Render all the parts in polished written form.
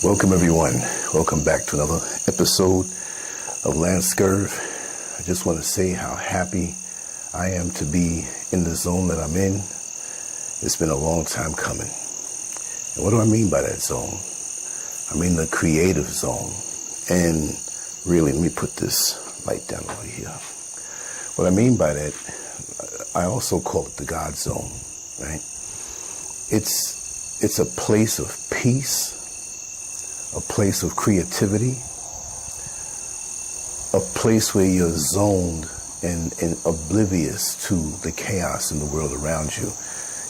Welcome everyone. Welcome back to another episode of Lancescurv. I just want to say how happy I am to be in the zone that I'm in. It's been a long time coming. And what do I mean by that zone? I mean the creative zone. And really, let me put this light down over here. What I mean by that, I also call it the God zone, right? It's a place of peace, a place of creativity, a place where you're zoned and oblivious to the chaos in the world around you.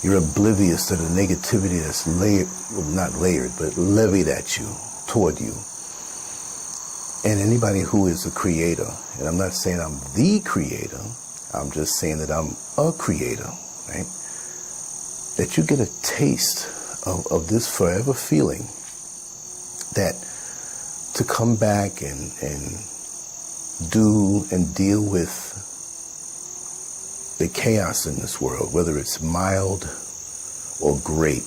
You're oblivious to the negativity that's not layered, but levied at you, toward you. And anybody who is a creator, and I'm not saying I'm the creator, I'm just saying that I'm a creator, right? That you get a taste of this forever feeling that to come back and do and deal with the chaos in this world, whether it's mild or great,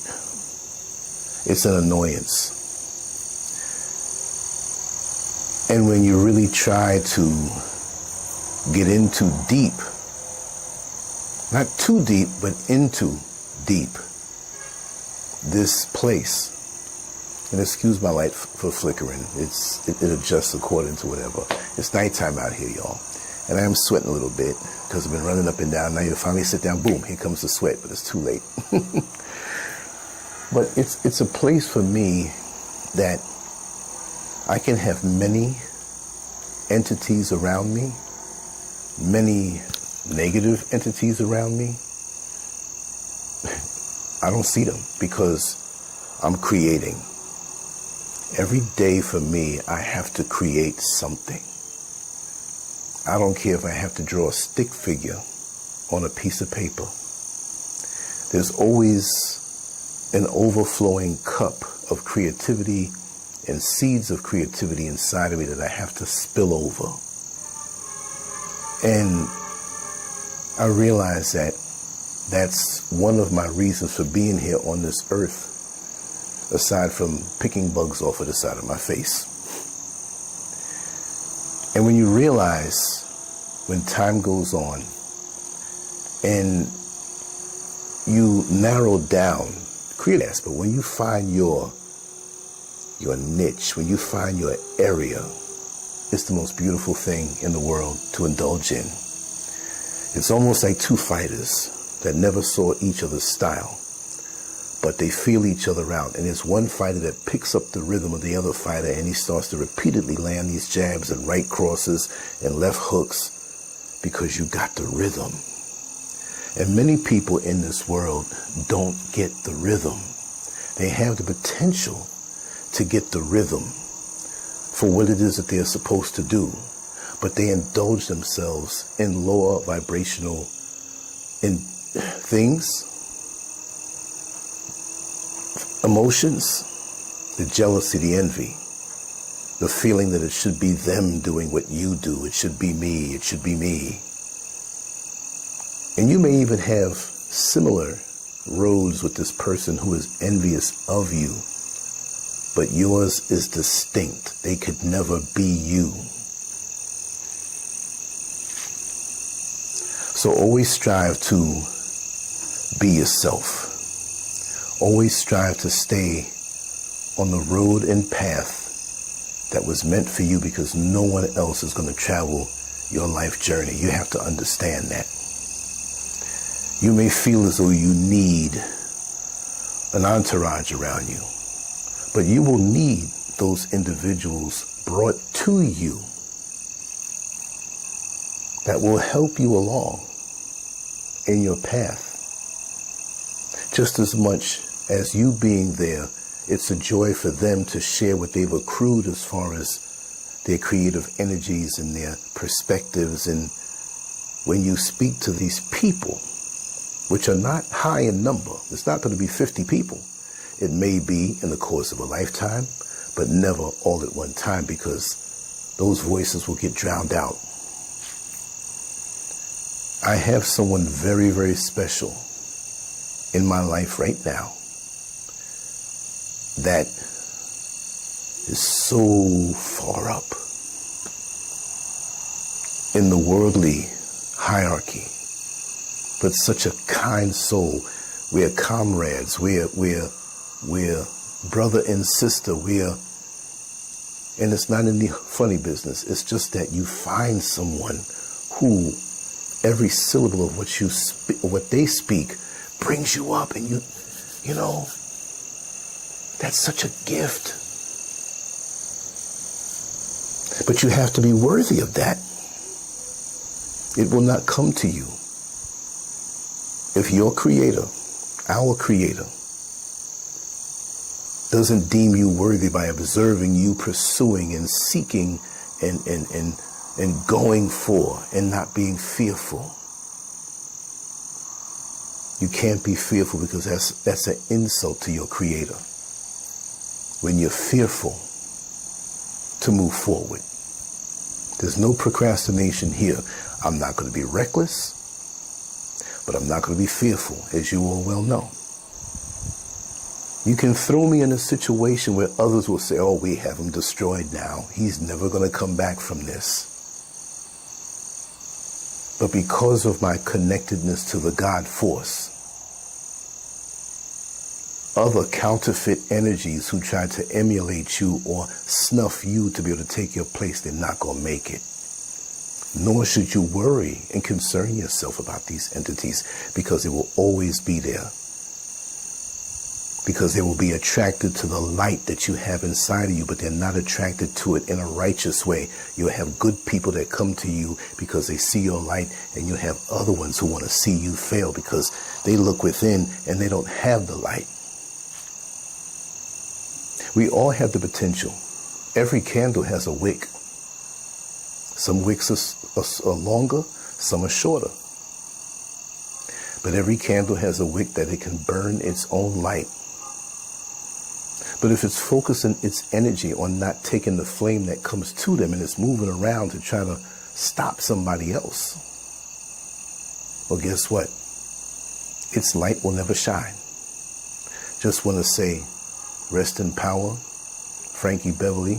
it's an annoyance. And when you really try to get into deep, not too deep, but into deep, this place, and excuse my light for flickering, it adjusts according to whatever. It's nighttime out here, y'all. And I am sweating a little bit because I've been running up and down. Now you finally sit down, boom, here comes the sweat, but it's too late. But it's a place for me that I can have many entities around me, many negative entities around me. I don't see them because I'm creating. Every day for me, I have to create something. I don't care if I have to draw a stick figure on a piece of paper. There's always an overflowing cup of creativity and seeds of creativity inside of me that I have to spill over. And I realize that that's one of my reasons for being here on this earth, aside from picking bugs off of the side of my face. And when you realize, when time goes on, and you narrow down, create, but when you find your niche, when you find your area, it's the most beautiful thing in the world to indulge in. It's almost like two fighters that never saw each other's style, but they feel each other out. And there's one fighter that picks up the rhythm of the other fighter, and he starts to repeatedly land these jabs and right crosses and left hooks because you got the rhythm. And many people in this world don't get the rhythm. They have the potential to get the rhythm for what it is that they're supposed to do, but they indulge themselves in lower vibrational things, emotions, the jealousy, the envy, the feeling that it should be them doing what you do. It should be me. It should be me. And you may even have similar roads with this person who is envious of you, but yours is distinct. They could never be you. So always strive to be yourself. Always strive to stay on the road and path that was meant for you, because no one else is going to travel your life journey. You have to understand that. You may feel as though you need an entourage around you, but you will need those individuals brought to you that will help you along in your path. Just as much as you being there, it's a joy for them to share what they've accrued as far as their creative energies and their perspectives. And when you speak to these people, which are not high in number, it's not going to be 50 people. It may be in the course of a lifetime, but never all at one time, because those voices will get drowned out. I have someone very, very special in my life right now that is so far up in the worldly hierarchy, but such a kind soul. We're comrades. We're brother and sister. And it's not any funny business. It's just that you find someone who every syllable of what you what they speak brings you up, and you know, that's such a gift. But you have to be worthy of that. It will not come to you if your creator, our creator, doesn't deem you worthy by observing you pursuing and seeking and going for and not being fearful. You can't be fearful, because that's an insult to your creator. When you're fearful to move forward. There's no procrastination here. I'm not going to be reckless, but I'm not going to be fearful, as you all well know. You can throw me in a situation where others will say, oh, we have him destroyed now. He's never going to come back from this. But because of my connectedness to the God force, other counterfeit energies who try to emulate you or snuff you to be able to take your place, they're not going to make it. Nor should you worry and concern yourself about these entities, because they will always be there. Because they will be attracted to the light that you have inside of you, but they're not attracted to it in a righteous way. You'll have good people that come to you because they see your light, and you'll have other ones who want to see you fail because they look within and they don't have the light. We all have the potential. Every candle has a wick. Some wicks are longer, some are shorter. But every candle has a wick that it can burn its own light. But if it's focusing its energy on not taking the flame that comes to them and it's moving around to try to stop somebody else, well, guess what? Its light will never shine. Just want to say, rest in power, Frankie Beverly,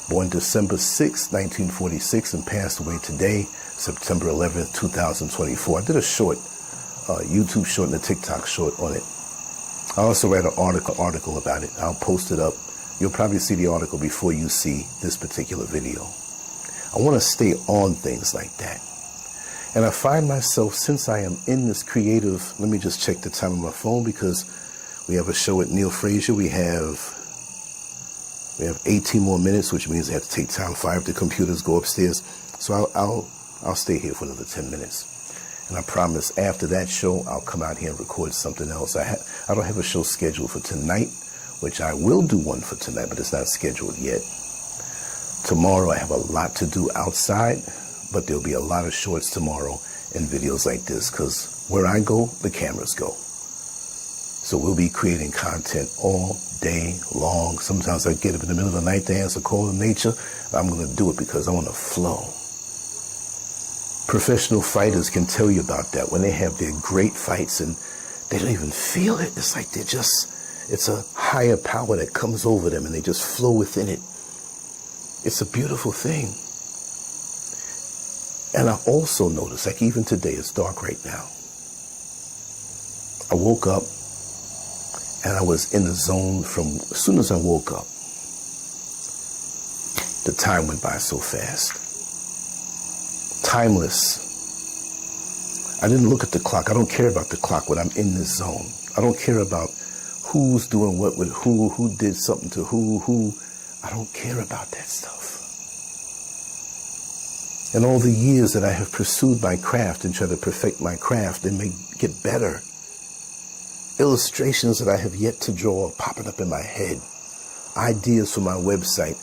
born December 6, 1946, and passed away today, September 11th, 2024. I did a short, YouTube short and a TikTok short on it. I also read an article about it. I'll post it up. You'll probably see the article before you see this particular video. I want to stay on things like that. And I find myself, since I am in this creative, let me just check the time on my phone, because we have a show at Neil Frazier. We have 18 more minutes, which means I have to take time 5 the computers go upstairs. So I'll stay here for another 10 minutes. And I promise after that show, I'll come out here and record something else. I don't have a show scheduled for tonight, which I will do one for tonight, but it's not scheduled yet. Tomorrow I have a lot to do outside, but there'll be a lot of shorts tomorrow and videos like this, because where I go, the cameras go. So we'll be creating content all day long. Sometimes I get up in the middle of the night to answer a call of nature. I'm going to do it because I want to flow. Professional fighters can tell you about that when they have their great fights and they don't even feel it. It's like it's a higher power that comes over them and they just flow within it. It's a beautiful thing. And I also noticed, like even today, it's dark right now. I woke up and I was in the zone from as soon as I woke up. The time went by so fast. Timeless. I didn't look at the clock. I don't care about the clock when I'm in this zone. I don't care about who's doing what with who did something to who. I don't care about that stuff. And all the years that I have pursued my craft and tried to perfect my craft and get better, illustrations that I have yet to draw are popping up in my head. Ideas for my website.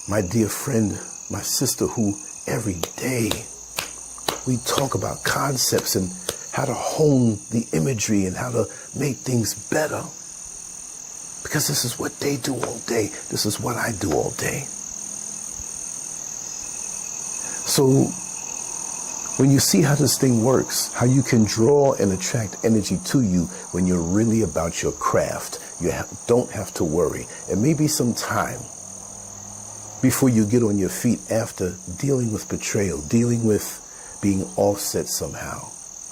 My dear friend, my sister, who every day we talk about concepts and how to hone the imagery and how to make things better. Because this is what they do all day. This is what I do all day. So when you see how this thing works, how you can draw and attract energy to you when you're really about your craft You don't have to worry. It may be some time before you get on your feet after dealing with betrayal, dealing with being offset somehow.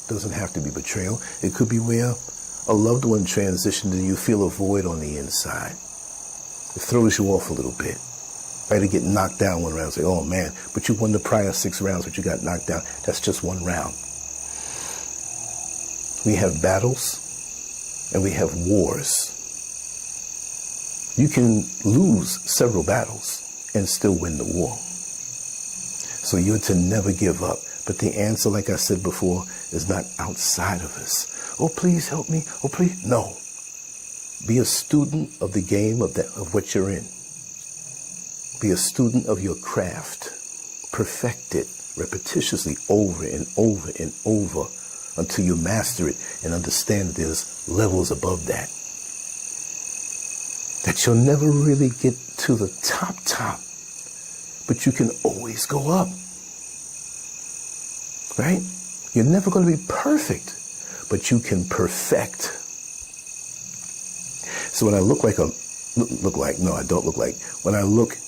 Doesn't have to be betrayal. It could be where a loved one transitioned and you feel a void on the inside. It throws you off a little bit. Right, to get knocked down one round, say, oh man, but you won the prior 6 rounds, but you got knocked down. That's just one round. We have battles and we have wars. You can lose several battles and still win the war. So you're to never give up. But the answer, like I said before, is not outside of us. Oh, please help me. Oh, please. No. Be a student of the game of what you're in. Be a student of your craft. Perfect it repetitiously over and over and over until you master it and understand that there's levels above that. That you'll never really get to the top, but you can always go up. Right? You're never going to be perfect, but you can perfect. So when I look like when I look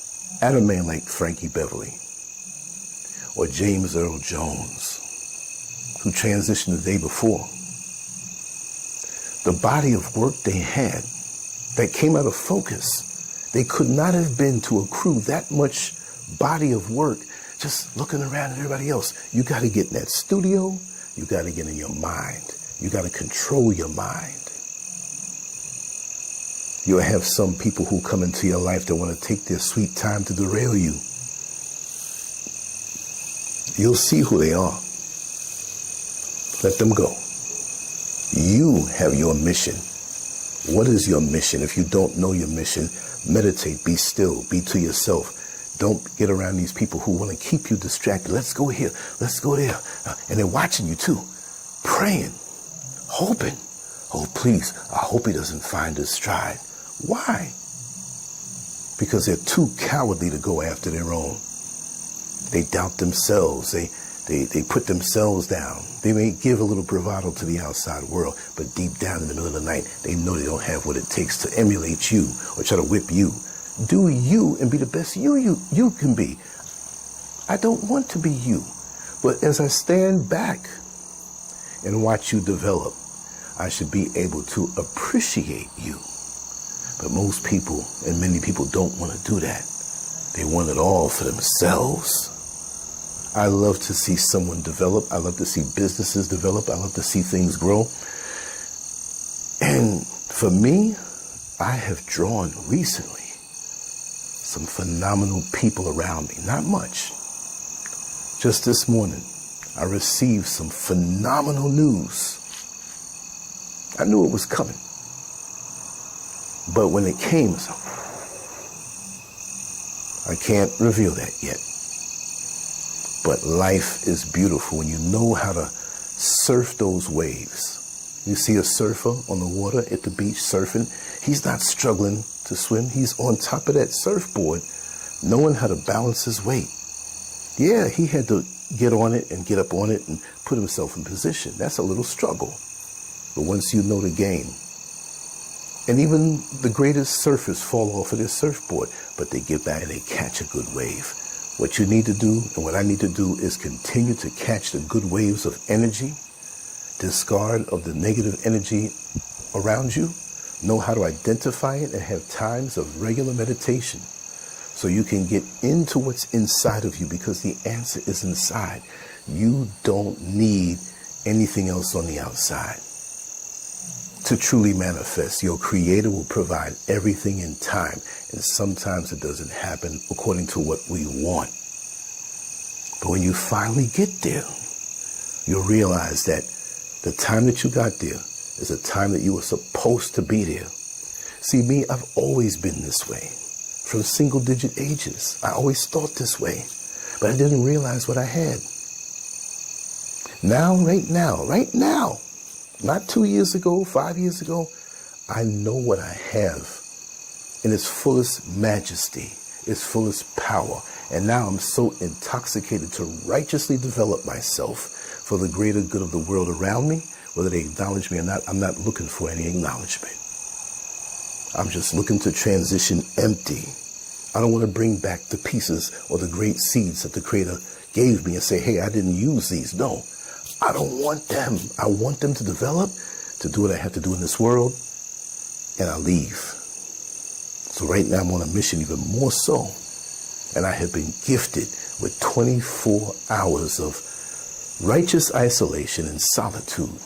at a man like Frankie Beverly or James Earl Jones, who transitioned the day before, the body of work they had that came out of focus, they could not have been to accrue that much body of work just looking around at everybody else. You got to get in that studio. You got to get in your mind. You got to control your mind. You'll have some people who come into your life that want to take their sweet time to derail you. You'll see who they are. Let them go. You have your mission. What is your mission? If you don't know your mission, meditate, be still, be to yourself. Don't get around these people who want to keep you distracted. Let's go here, let's go there. And they're watching you too, praying, hoping. Oh, please, I hope he doesn't find his stride. Why? Because they're too cowardly to go after their own. They doubt themselves. They put themselves down. They may give a little bravado to the outside world, but deep down in the middle of the night, they know they don't have what it takes to emulate you or try to whip you. Do you and be the best you can be. I don't want to be you. But as I stand back and watch you develop, I should be able to appreciate you. But most people and many people don't want to do that. They want it all for themselves. I love to see someone develop. I love to see businesses develop. I love to see things grow. And for me, I have drawn recently some phenomenal people around me. Not much. Just this morning, I received some phenomenal news. I knew it was coming. But when it came, I can't reveal that yet. But life is beautiful when you know how to surf those waves. You see a surfer on the water at the beach surfing. He's not struggling to swim. He's on top of that surfboard, knowing how to balance his weight. Yeah, he had to get on it and get up on it and put himself in position. That's a little struggle. But once you know the game, and even the greatest surfers fall off of their surfboard, but they get back and they catch a good wave. What you need to do and what I need to do is continue to catch the good waves of energy, discard of the negative energy around you, know how to identify it, and have times of regular meditation so you can get into what's inside of you, because the answer is inside. You don't need anything else on the outside to truly manifest. Your Creator will provide everything in time, and sometimes it doesn't happen according to what we want. But when you finally get there, you'll realize that the time that you got there is a time that you were supposed to be there. See, me, I've always been this way. From single-digit ages, I always thought this way, but I didn't realize what I had. Now, right now, not 2 years ago, 5 years ago, I know what I have in its fullest majesty, its fullest power. And now I'm so intoxicated to righteously develop myself for the greater good of the world around me. Whether they acknowledge me or not, I'm not looking for any acknowledgement. I'm just looking to transition empty. I don't want to bring back the pieces or the great seeds that the Creator gave me and say, hey, I didn't use these. No, I don't want them. I want them to develop, to do what I have to do in this world, and I leave. So right now I'm on a mission even more so. And I have been gifted with 24 hours of righteous isolation and solitude.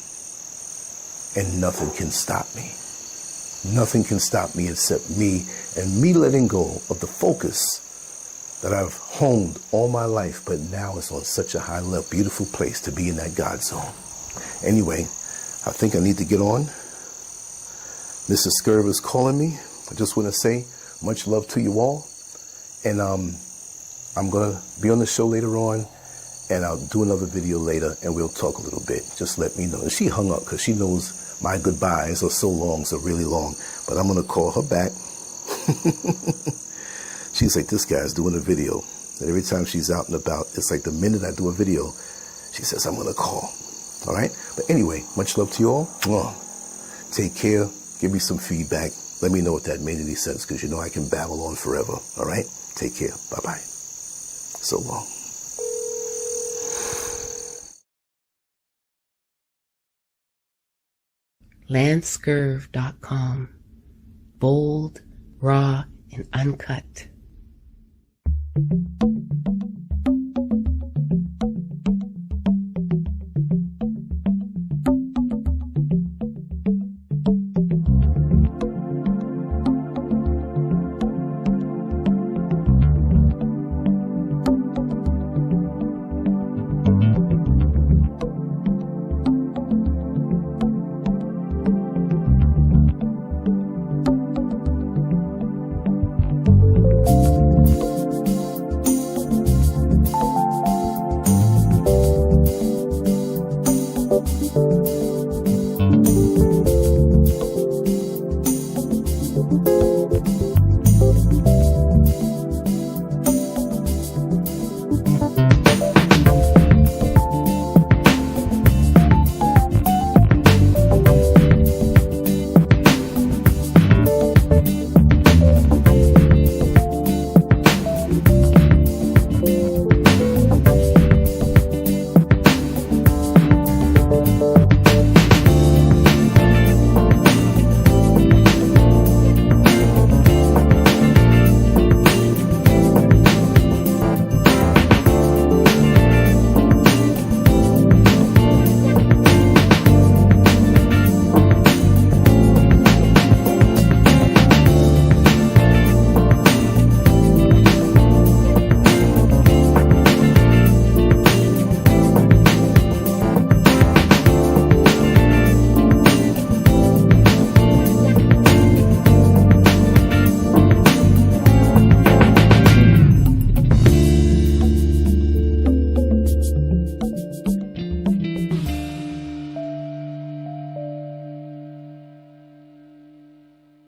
And nothing can stop me. Nothing can stop me except me and me letting go of the focus that I've honed all my life, but now it's on such a high level, beautiful place to be in that God zone. Anyway, I think I need to get on. Mrs. Scurv is calling me. I just want to say much love to you all. And I'm going to be on the show later on, and I'll do another video later, and we'll talk a little bit. Just let me know. And she hung up because she knows my goodbyes are so long, so really long. But I'm going to call her back. She's like, this guy's doing a video. And every time she's out and about, it's like the minute I do a video, she says, I'm going to call. All right? But anyway, much love to you all. Take care. Give me some feedback. Let me know if that made any sense, because you know I can babble on forever. All right? Take care. Bye-bye. So long. Lancescurv.com. Bold, raw, and uncut.